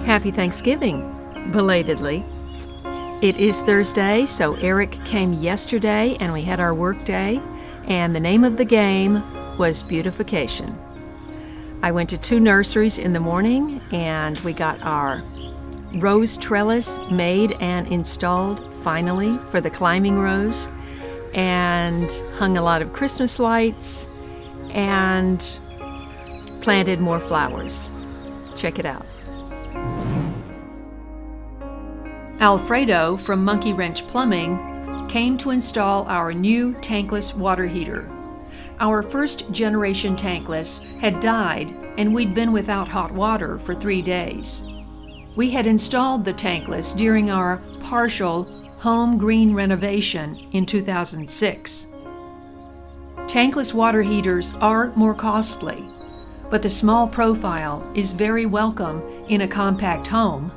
Happy Thanksgiving, belatedly. It is Thursday, so Eric came yesterday and we had our Workday, and the name of the game was Beautification. I went to 2 nurseries in the morning and we got our rose trellis made and installed finally for the climbing rose, and hung a lot of Christmas lights and planted more flowers. Check it out. Alfredo from Monkey Wrench Plumbing came to install our new tankless water heater. Our first generation tankless had died and we'd been without hot water for 3 days. We had installed the tankless during our partial home green renovation in 2006. Tankless water heaters are more costly, but the small profile is very welcome in a compact home.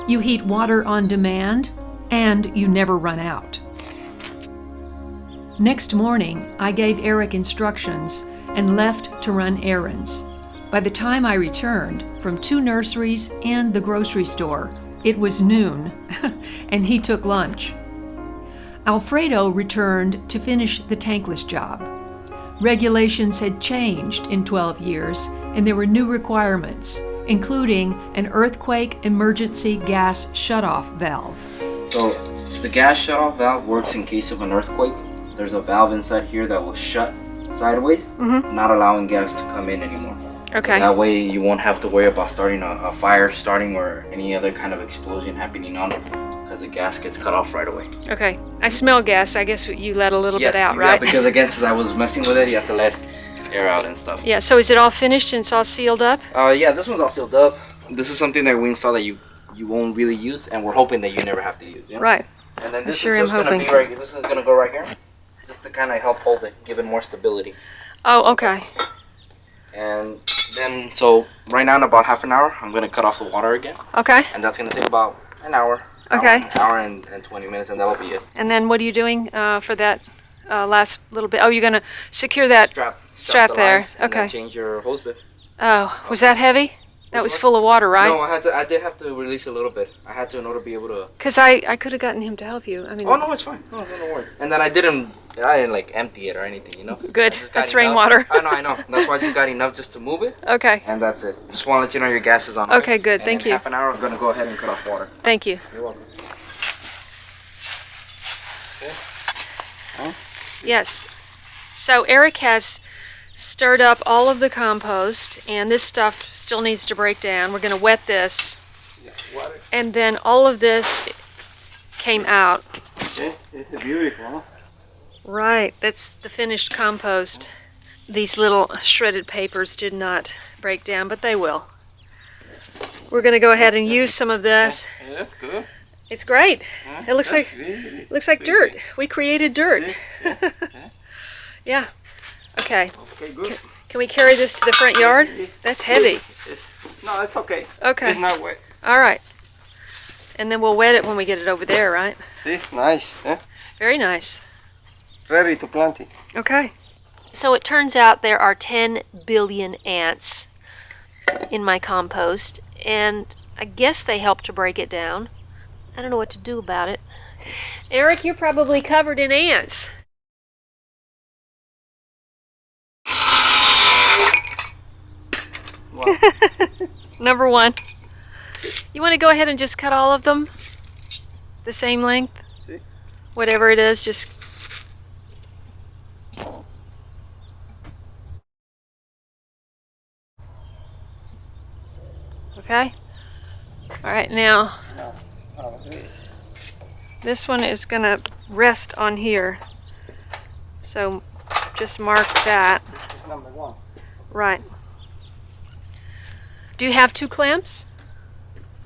You heat water on demand, and you never run out. Next morning, I gave Eric instructions and left to run errands. By the time I returned from 2 nurseries and the grocery store, it was noon, and he took lunch. Alfredo returned to finish the tankless job. Regulations had changed in 12 years, and there were new requirements, including an earthquake emergency gas shutoff valve. So the gas shutoff valve works in case of an earthquake. There's a valve inside here that will shut sideways, not allowing gas to come in anymore. Okay. That way you won't have to worry about starting a fire or any other kind of explosion happening on it, because the gas gets cut off right away. Okay. I smell gas. I guess you let a little bit out, right? Yeah, because again, since I was messing with it, you have to let air out and stuff. Yeah, so is it all finished and it's all sealed up? Yeah, this one's all sealed up. This is something that we install that you won't really use, and we're hoping that you never have to use. You know? Right. And then this sure is just am going to be right here. This is going to go right here, just to kind of help hold it, give it more stability. Oh, okay. And then, so right now in about half an hour, I'm going to cut off the water again. Okay. And that's going to take about an hour. Okay. An hour and 20 minutes, and that'll be it. And then what are you doing for that last little bit? Oh, you're going to secure that strap the there. lines, and Okay. then change your hose bit. Oh, was that heavy? That was full of water, right? No, I did have to release a little bit. I had to in order to be able to. Because I could have gotten him to help you. I mean. Oh no, it's fine. No, don't worry. And then I didn't like empty it or anything, you know. Good. That's rainwater. I know. That's why I just got enough just to move it. Okay. And that's it. Just want to let you know your gas is on. Okay, right? good. And Thank in you. Half an hour, I'm gonna go ahead and cut off water. Thank you. You're welcome. Okay. Huh? Yes. So Eric has stirred up all of the compost, and this stuff still needs to break down. We're going to wet this. Yeah, water. And then all of this came out. Okay. It's beautiful, huh? Right, that's the finished compost. These little shredded papers did not break down, but they will. We're going to go ahead and use some of this. Yeah, that's good. It's great. Huh? It looks like dirt. We created dirt. Yeah. Yeah. Okay. Okay, good. Can we carry this to the front yard? That's heavy. No, it's okay. Okay. It's not wet. All right. And then we'll wet it when we get it over there, right? See, nice. Eh? Very nice. Ready to plant it. Okay. So it turns out there are 10 billion ants in my compost, and I guess they help to break it down. I don't know what to do about it. Eric, you're probably covered in ants. Wow. Number 1. You want to go ahead and just cut all of them the same length? See? Whatever it is, just... Okay? Alright, now this one is going to rest on here. So just mark that. This is number 1. Right. Do you have 2 clamps?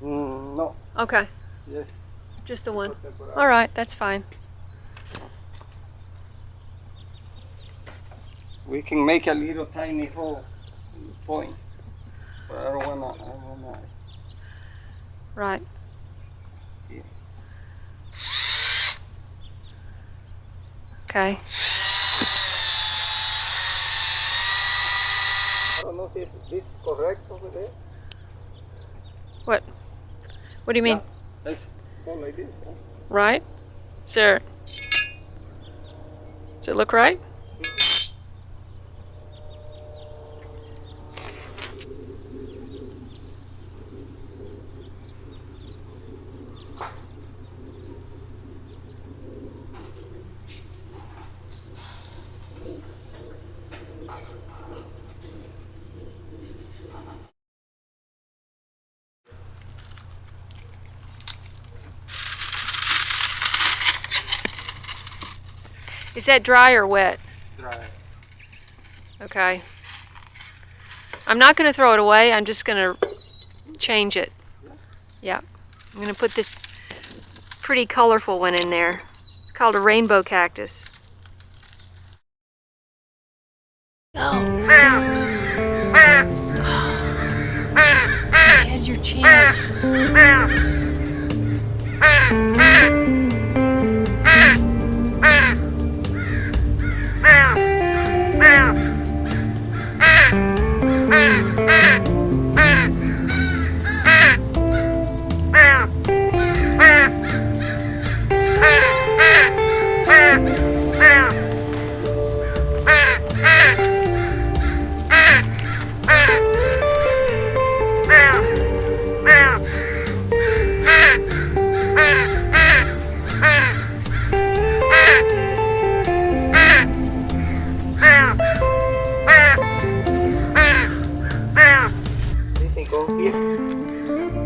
No. Okay. Yes. Just the one. Alright, that's fine. We can make a little tiny hole point, but I don't wanna. Right. Yeah. Okay. I don't know if this is correct over there. What? What do you mean? Yeah, that's all like this. Yeah. Right? Sir. Does it look right? Is that dry or wet? Dry. Okay. I'm not going to throw it away. I'm just going to change it. Yeah. I'm going to put this pretty colorful one in there. It's called a rainbow cactus. Oh. You had your chance.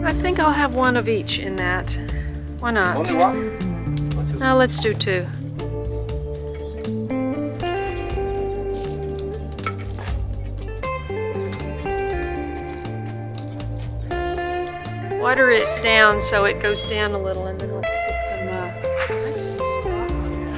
I think I'll have one of each in that. Why not? Only one? No, let's do two. Water it down so it goes down a little, and then let's put some nice spot on there.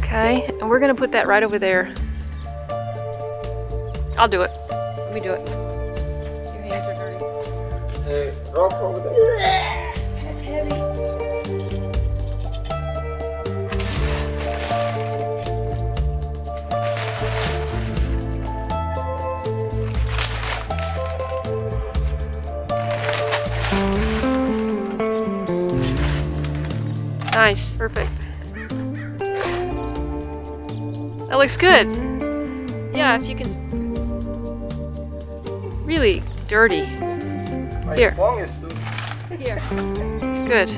Okay, and we're gonna put that right over there. I'll do it. Let me do it. Your hands are dirty. Rock over there. That's heavy. Nice, perfect. That looks good. Yeah, if you can. Really dirty. My Here. bong is too. Here. Good.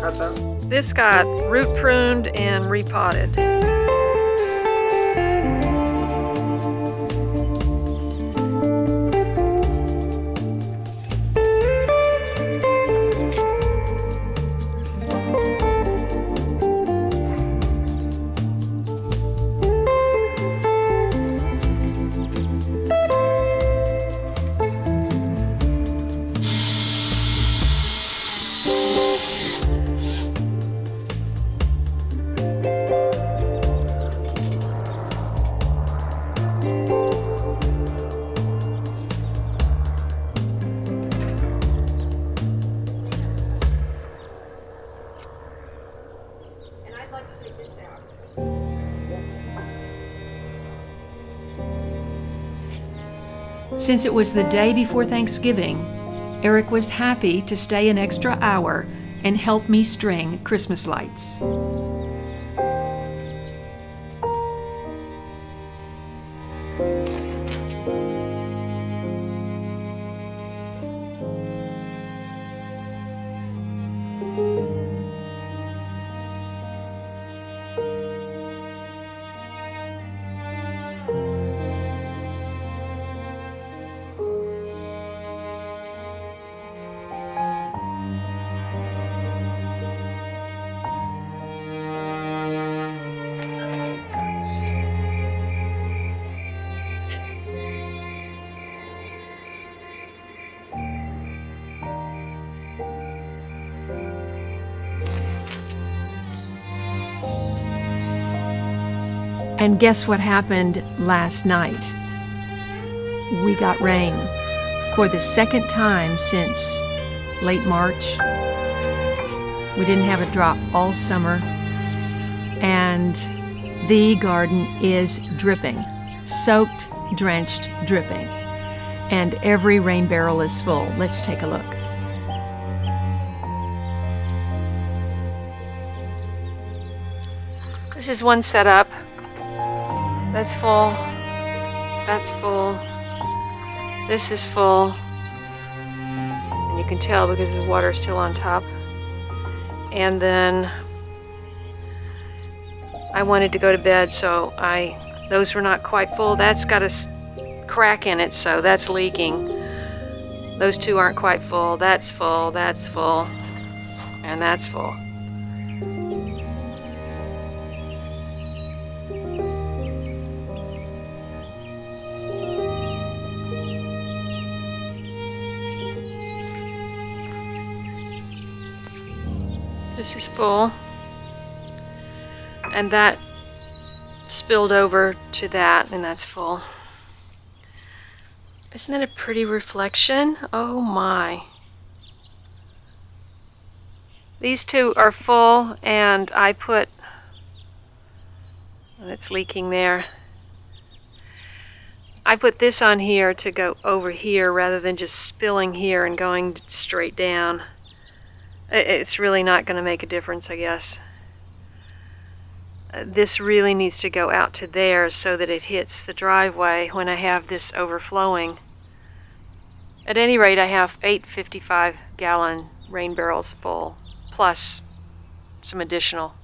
Cut out. This got root pruned and repotted. Since it was the day before Thanksgiving, Eric was happy to stay an extra hour and help me string Christmas lights. And guess what happened last night? We got rain for the second time since late March. We didn't have a drop all summer, and the garden is dripping, soaked, drenched, dripping, and every rain barrel is full. Let's take a look. This is one setup. That's full. That's full. This is full. And you can tell because the water is still on top. And then I wanted to go to bed, so those were not quite full. That's got a crack in it, so that's leaking. Those two aren't quite full. That's full, that's full, and that's full. This is full, and that spilled over to that, and that's full. Isn't that a pretty reflection? Oh my. These two are full, and I put, and it's leaking there. I put this on here to go over here rather than just spilling here and going straight down. It's really not going to make a difference, I guess. This really needs to go out to there so that it hits the driveway when I have this overflowing. At any rate, I have 8 55-gallon rain barrels full, plus some additional.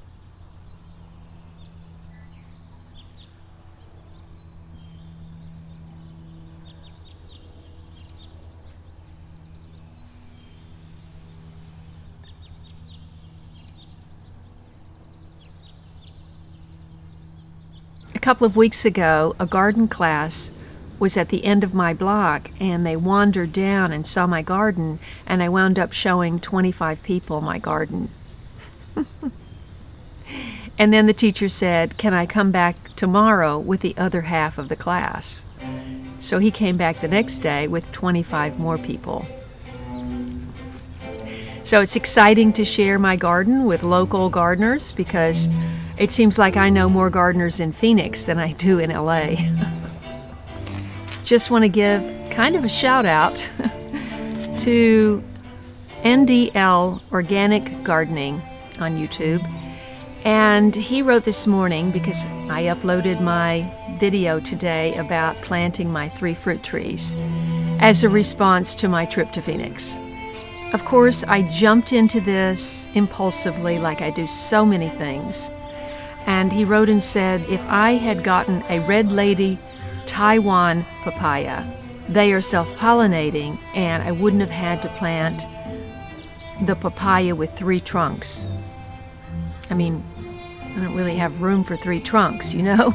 A couple of weeks ago, a garden class was at the end of my block, and they wandered down and saw my garden, and I wound up showing 25 people my garden. And then the teacher said, "Can I come back tomorrow with the other half of the class?" So he came back the next day with 25 more people. So it's exciting to share my garden with local gardeners, because it seems like I know more gardeners in Phoenix than I do in LA. Just want to give kind of a shout out to NDL Organic Gardening on YouTube. And he wrote this morning, because I uploaded my video today about planting my 3 fruit trees as a response to my trip to Phoenix. Of course, I jumped into this impulsively, like I do so many things. And he wrote and said, if I had gotten a Red Lady Taiwan papaya, they are self-pollinating, and I wouldn't have had to plant the papaya with 3 trunks. I mean, I don't really have room for 3 trunks, you know?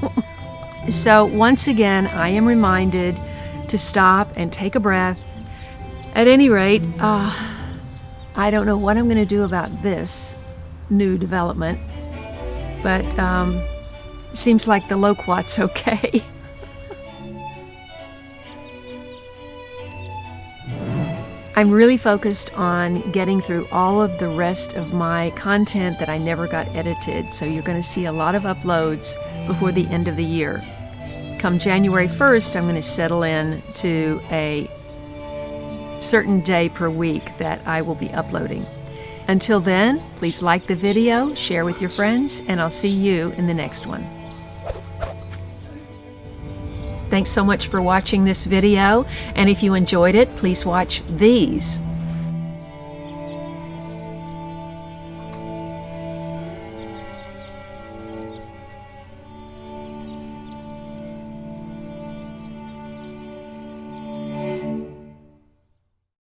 So once again, I am reminded to stop and take a breath. At any rate, I don't know what I'm going to do about this new development, but it seems like the loquat's okay. I'm really focused on getting through all of the rest of my content that I never got edited, so you're going to see a lot of uploads before the end of the year. Come January 1st, I'm going to settle in to a certain day per week that I will be uploading. Until then, please like the video, share with your friends, and I'll see you in the next one. Thanks so much for watching this video, and if you enjoyed it, please watch these